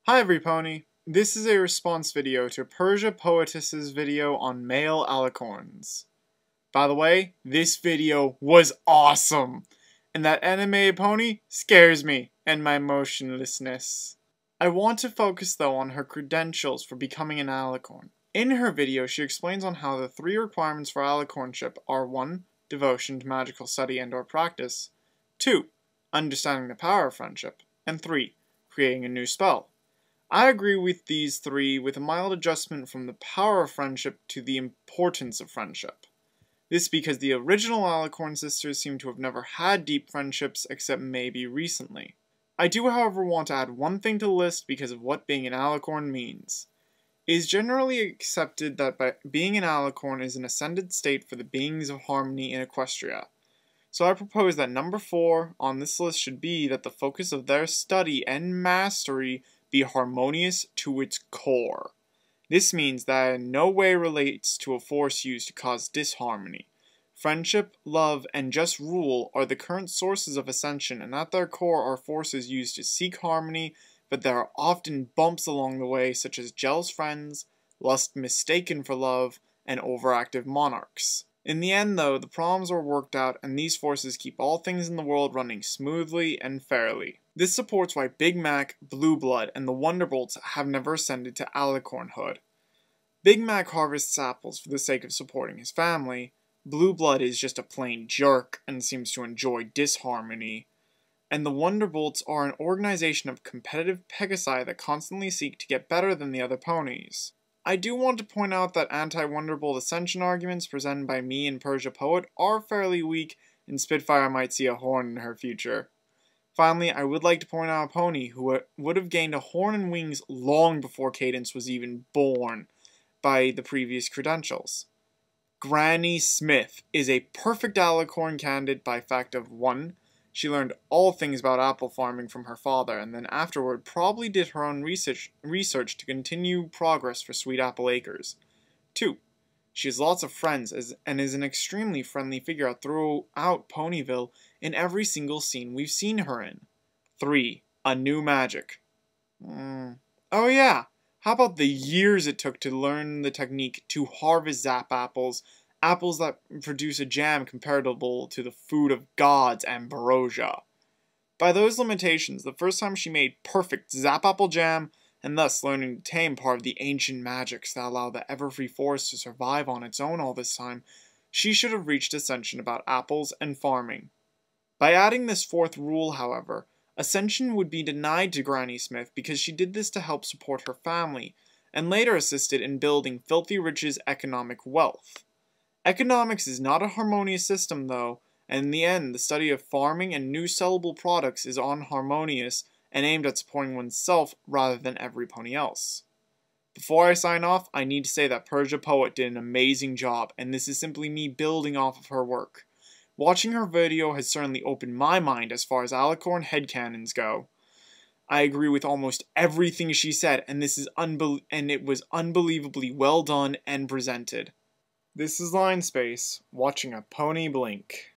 Hi everypony! This is a response video to Persian Poetess's video on male alicorns. By the way, this video was awesome! And that anime pony scares me and my motionlessness. I want to focus though on her credentials for becoming an alicorn. In her video, she explains on how the 3 requirements for alicornship are 1. Devotion to magical study and or practice, 2. Understanding the power of friendship, and 3. Creating a new spell. I agree with these 3 with a mild adjustment from the power of friendship to the importance of friendship. This because the original Alicorn sisters seem to have never had deep friendships except maybe recently. I do however want to add one thing to the list because of what being an Alicorn means. It is generally accepted that being an Alicorn is an ascended state for the beings of harmony in Equestria. So I propose that number 4 on this list should be that the focus of their study and mastery be harmonious to its core. This means that it in no way relates to a force used to cause disharmony. Friendship, love, and just rule are the current sources of ascension, and at their core are forces used to seek harmony, but there are often bumps along the way such as jealous friends, lust mistaken for love, and overactive monarchs. In the end though, the problems are worked out and these forces keep all things in the world running smoothly and fairly. This supports why Big Mac, Blue Blood, and the Wonderbolts have never ascended to Alicornhood. Big Mac harvests apples for the sake of supporting his family, Blue Blood is just a plain jerk and seems to enjoy disharmony, and the Wonderbolts are an organization of competitive Pegasi that constantly seek to get better than the other ponies. I do want to point out that anti-Wonderbolt ascension arguments presented by me and Persian Poet are fairly weak, and Spitfire might see a horn in her future. Finally, I would like to point out a pony who would have gained a horn and wings long before Cadence was even born by the previous credentials. Granny Smith is a perfect alicorn candidate by fact of 1. She learned all things about apple farming from her father, and then afterward probably did her own research to continue progress for Sweet Apple Acres. 2. She has lots of friends and is an extremely friendly figure throughout Ponyville in every single scene we've seen her in. 3. A new magic. Oh yeah, how about the years it took to learn the technique to harvest zap apples that produce a jam comparable to the food of gods, ambrosia. By those limitations, the first time she made perfect zap apple jam, and thus learning to tame part of the ancient magics that allow the Everfree Forest to survive on its own all this time, she should have reached ascension about apples and farming. By adding this 4th rule, however, ascension would be denied to Granny Smith because she did this to help support her family, and later assisted in building Filthy Rich's economic wealth. Economics is not a harmonious system though, and in the end the study of farming and new sellable products is unharmonious and aimed at supporting oneself rather than every pony else. Before I sign off, I need to say that Persian Poet did an amazing job, and this is simply me building off of her work. Watching her video has certainly opened my mind as far as Alicorn headcanons go. I agree with almost everything she said, and it was unbelievably well done and presented. This is Line Space, watching a pony blink.